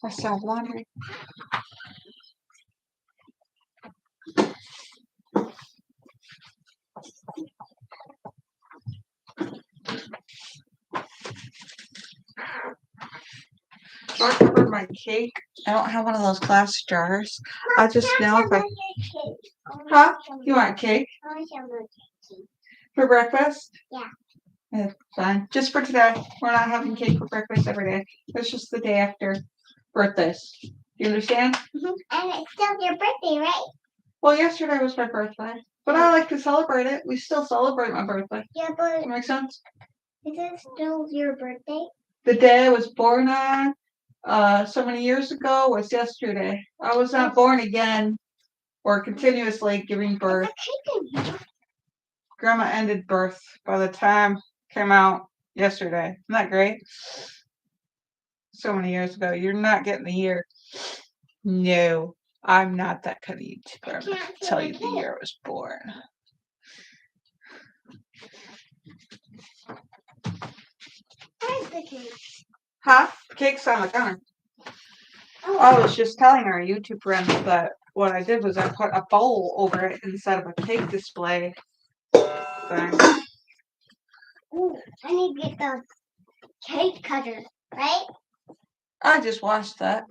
I still have laundry. So I covered my cake. I don't have one of those glass jars. I just know if I. Huh? You want cake? For breakfast? Yeah. It's fine. Just for today. We're not having cake for breakfast every day. It's just the day after birthdays. You understand? And it's still your birthday, right? Well, yesterday was my birthday. But I like to celebrate it. We still celebrate my birthday. Yeah, but Does that make sense? is it still your birthday? The day I was born on, so many years ago, was yesterday. I was not born again or continuously giving birth. Grandma ended birth by the time came out yesterday. Isn't that great? So many years ago. You're not getting the year. No, I'm not that kind of YouTuber. I'm not gonna tell you the year I was born. Where's the cake? Huh? Cake's on the counter. I was just telling our YouTube friends that what I did was I put a bowl over it instead of a cake display thing. Ooh, I need to get the cake cutter, right? I just washed that.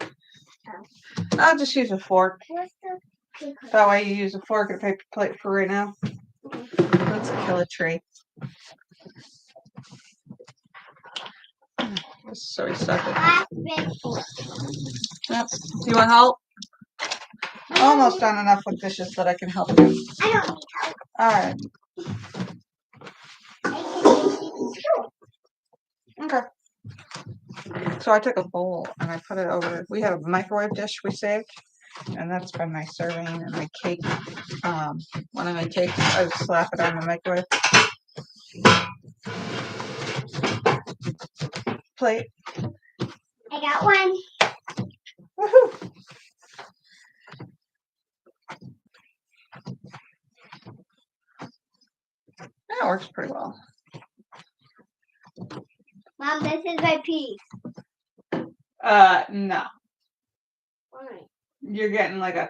I'll just use a fork. Where's the cake cutter? That way you use a fork and a paper plate for right now. Let's kill a tree. So excited. Yep. You want help? Almost done enough with dishes that I can help you. I don't need help. Alright. Okay. So I took a bowl and I put it over. We had a microwave dish we saved, and that's been my serving and my cake. One of my cakes, I just slap it on the microwave plate. I got one. Woohoo! That works pretty well. Mom, this is my piece. No. Why? You're getting like a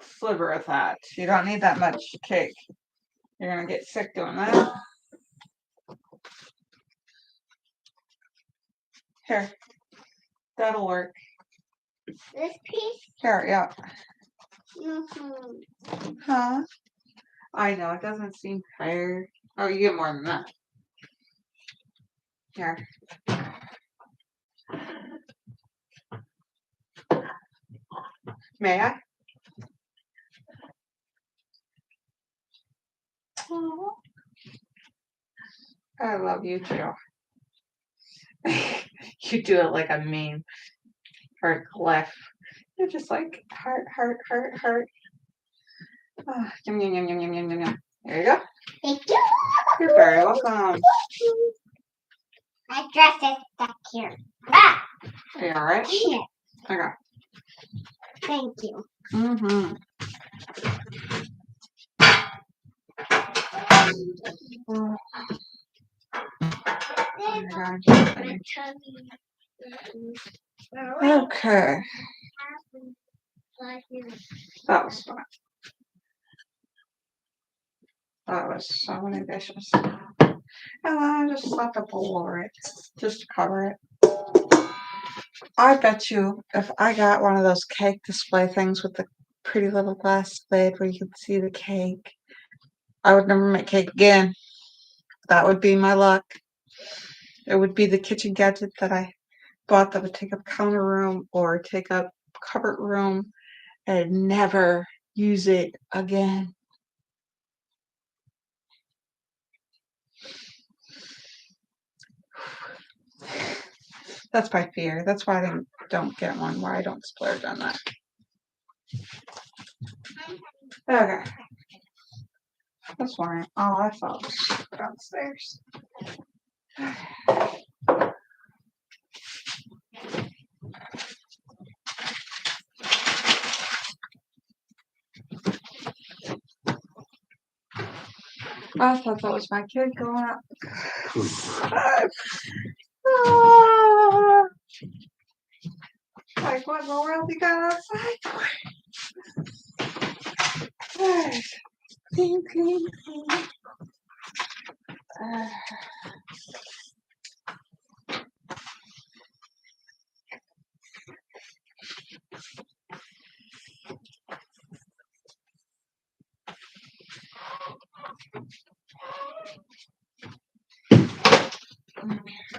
sliver of that. You don't need that much cake. You're gonna get sick doing that. Here. That'll work. This piece? Here, yeah. Mm-hmm. Huh? I know, it doesn't seem fair. Oh, you get more than that. Here. May I? Oh, I love you too. You do it like a meme or a cliff. You're just like heart, heart, heart, heart. Oh, yum, yum, yum, yum, yum, yum, yum. There you go. Thank you. You're very welcome. My dress is stuck here. Ah! Are you alright? Yeah. Okay. Thank you. Mm-hmm. Oh, my God. Okay. That was fun. That was so many dishes. And then I just slapped a bowl over it just to cover it. I bet you if I got one of those cake display things with the pretty little glass lid where you can see the cake, I would never make cake again. That would be my luck. It would be the kitchen gadget that I bought that would take up counter room or take up cupboard room and never use it again. That's my fear. That's why I don't get one, why I don't splurge on that. Okay. That's fine. Oh, I thought it was downstairs. I thought that was my kid going up. Ah, like, what in the world you got outside for? Clean, clean, clean.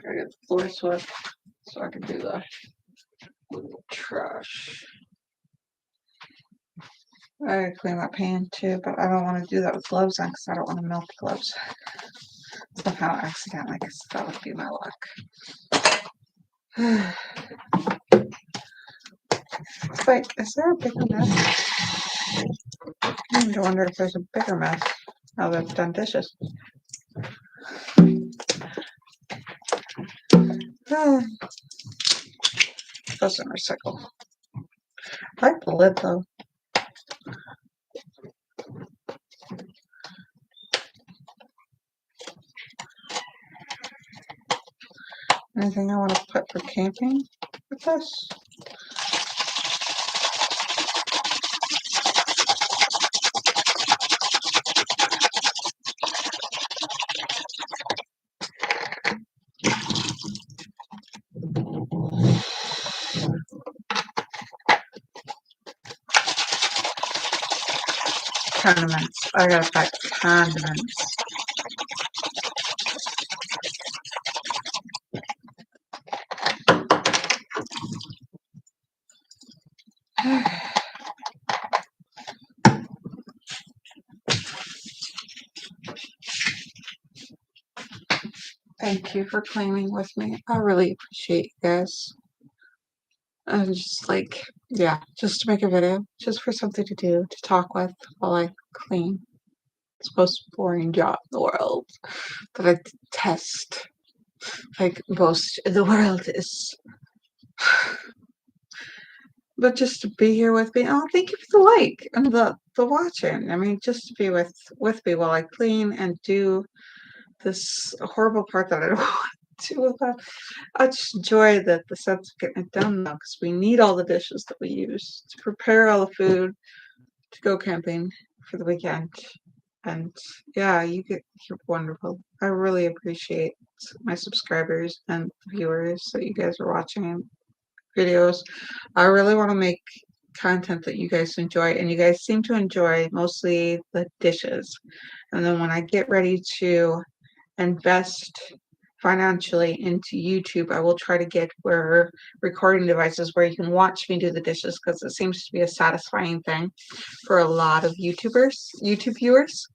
I get the floor swept so I can do the trash. I gotta clean my pan too, but I don't want to do that with gloves on because I don't want to melt the gloves. Somehow accidentally, because that would be my luck. Wait, is there a bigger mess? I wonder if there's a bigger mess now that I've done dishes. Doesn't recycle. I like the lid though. Anything I want to put for camping with this? Condiments. I gotta pack condiments. Thank you for cleaning with me. I really appreciate you guys. I'm just like, yeah, just to make a video, just for something to do, to talk with while I clean. It's the most boring job in the world that I detest. Like most in the world is. But just to be here with me, oh, thank you for the like and the watching. I mean, just to be with me while I clean and do this horrible part that I don't want to do about. I just enjoy the sense of getting it done now because we need all the dishes that we use to prepare all the food to go camping for the weekend. And yeah, you're wonderful. I really appreciate my subscribers and viewers that you guys are watching videos. I really want to make content that you guys enjoy, and you guys seem to enjoy mostly the dishes. And then when I get ready to invest financially into YouTube, I will try to get where recording devices where you can watch me do the dishes because it seems to be a satisfying thing for a lot of YouTube viewers.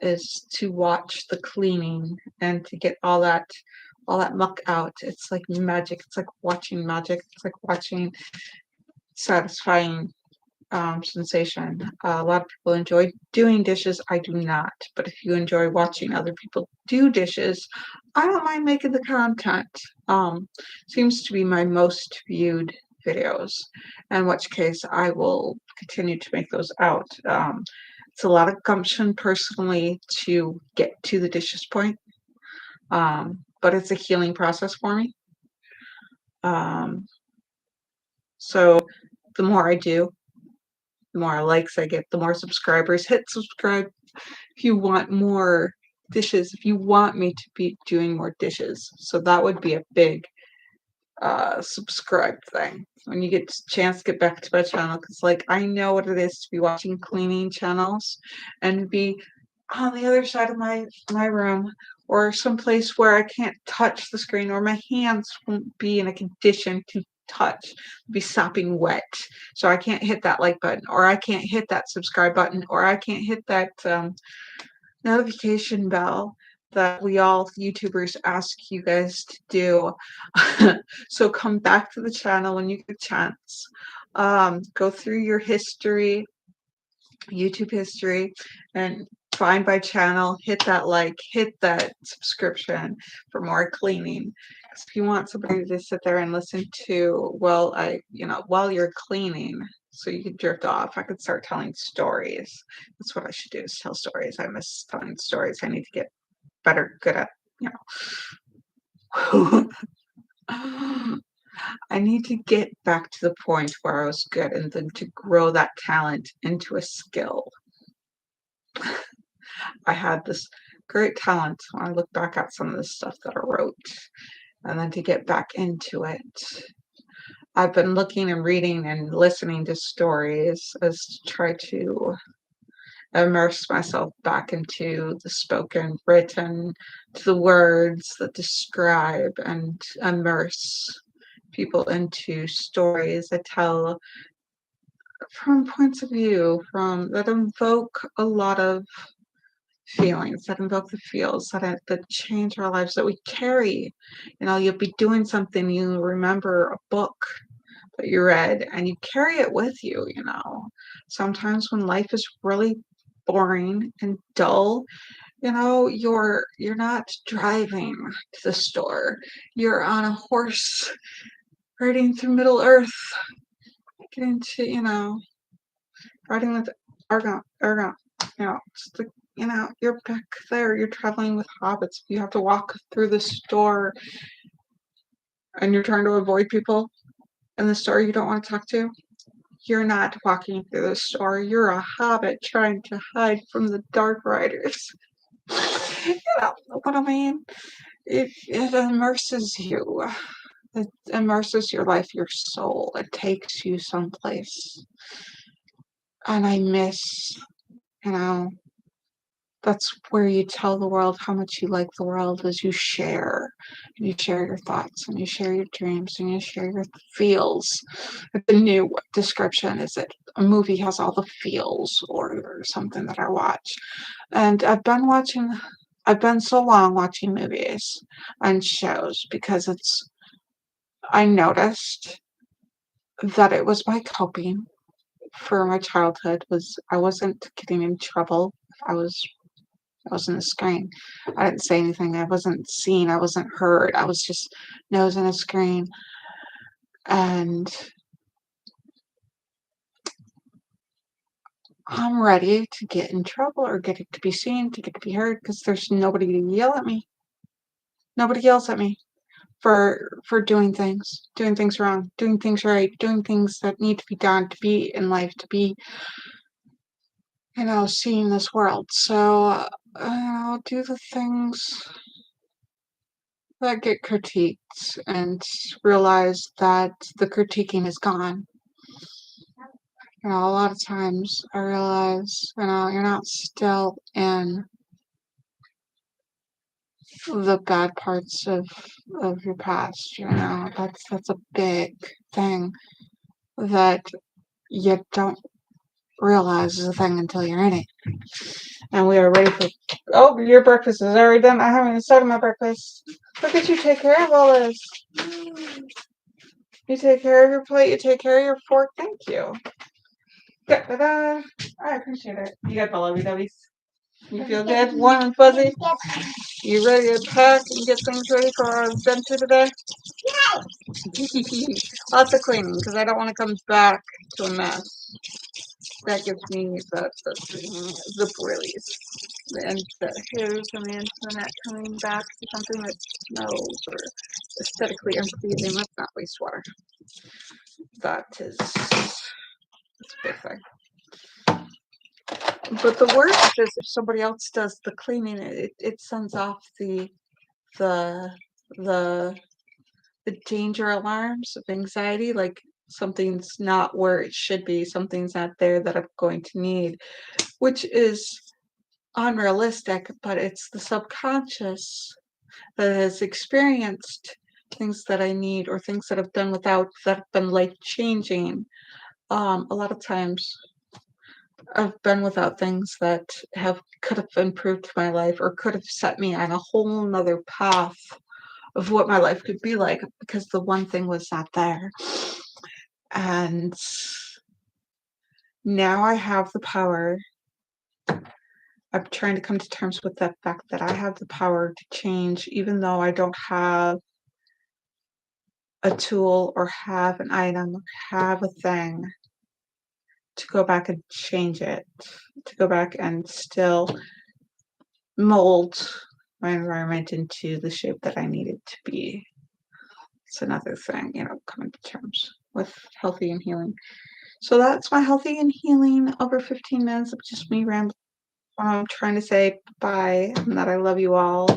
Is to watch the cleaning and to get all that muck out. It's like magic. It's like watching magic. It's like watching satisfying sensation. A lot of people enjoy doing dishes. I do not. But if you enjoy watching other people do dishes, I don't mind making the content. Seems to be my most viewed videos, in which case I will continue to make those out. It's a lot of gumption personally to get to the dishes point, but it's a healing process for me. So the more I do, the more likes I get, the more subscribers. Hit subscribe if you want more dishes, if you want me to be doing more dishes. So that would be a big subscribe thing when you get a chance to get back to my channel, because like I know what it is to be watching cleaning channels and be on the other side of my room or someplace where I can't touch the screen or my hands won't be in a condition to touch, be sopping wet, so I can't hit that like button, or I can't hit that subscribe button, or I can't hit that notification bell that we all YouTubers ask you guys to do. So come back to the channel when you get a chance. Go through your history, YouTube history, and find my channel, hit that like, hit that subscription for more cleaning. Because if you want somebody to sit there and listen to, well, while you're cleaning, so you can drift off, I could start telling stories. That's what I should do, is tell stories. I miss telling stories. I need to get good at, you know. I need to get back to the point where I was good and then to grow that talent into a skill. I had this great talent when I look back at some of the stuff that I wrote, and then to get back into it. I've been looking and reading and listening to stories as to try to immerse myself back into the spoken, written, to the words that describe and immerse people into stories that tell from points of view from that invoke a lot of feelings, that invoke the feels that change our lives, that we carry. You'll be doing something, you remember a book that you read and you carry it with you. Sometimes when life is really boring and dull, you're not driving to the store, you're on a horse riding through Middle Earth, getting to, riding with Argon, just like, you're back there, you're traveling with hobbits, you have to walk through the store and you're trying to avoid people in the store you don't want to talk to. You're not walking through the store, you're a hobbit trying to hide from the dark riders. You know what I mean? It immerses you. It immerses your life, your soul. It takes you someplace. And I miss, you know, that's where you tell the world how much you like the world, as you share. And you share your thoughts and you share your dreams and you share your feels. The new description is that a movie has all the feels, or something that I watch. And I've been so long watching movies and shows because I noticed that it was my coping for my childhood. Was I wasn't getting in trouble. I was I was in the screen. I didn't say anything. I wasn't seen. I wasn't heard. I was just nose in a screen. And I'm ready to get in trouble or get it to be seen, to get to be heard, because there's nobody to yell at me. Nobody yells at me for doing things wrong, doing things right, doing things that need to be done to be in life, to be, seeing this world. So I'll do the things that get critiqued and realize that the critiquing is gone. A lot of times I realize, you're not still in the bad parts of your past. That's a big thing that you don't realize is a thing until you're in it. And we are ready for. Oh, your breakfast is already done. I haven't even started my breakfast. Look at you take care of all this. You take care of your plate. You take care of your fork. Thank you. Da-da-da. I appreciate it. You got the lovey-dovey's. You feel good, warm and fuzzy? You ready to pack and get things ready for our adventure today? Lots of cleaning, because I don't want to come back to a mess. That gives me the brillies. And the hairs on the internet coming back to something that smells or aesthetically unpleasing. That's not wastewater. That's a big thing. But the worst is if somebody else does the cleaning, it sends off the the danger alarms of anxiety, like something's not where it should be, something's not there that I'm going to need, which is unrealistic, but it's the subconscious that has experienced things that I need or things that I've done without that have been life changing. A lot of times I've been without things that could have improved my life or could have set me on a whole nother path of what my life could be like, because the one thing was not there. And now I have the power. I'm trying to come to terms with the fact that I have the power to change, even though I don't have a tool or have an item or have a thing to go back and change it, to go back and still mold my environment into the shape that I need it to be. It's another thing, coming to terms with healthy and healing. So that's my healthy and healing over 15 minutes of just me rambling. I'm trying to say bye and that I love you all.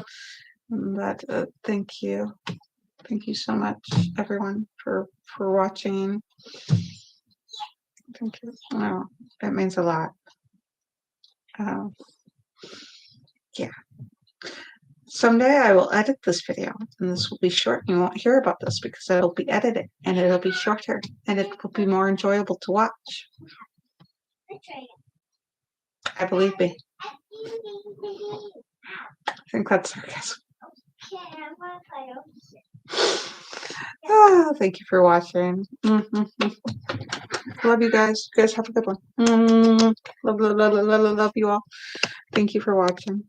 And that thank you. Thank you so much, everyone, for watching. Thank you. Wow, that means a lot. Yeah. Someday I will edit this video, and this will be short. You won't hear about this because it'll be edited, and it'll be shorter, and it will be more enjoyable to watch. I believe me. I think that's sarcasm. Thank you for watching. Love you guys. You guys have a good one. Love you all. Thank you for watching.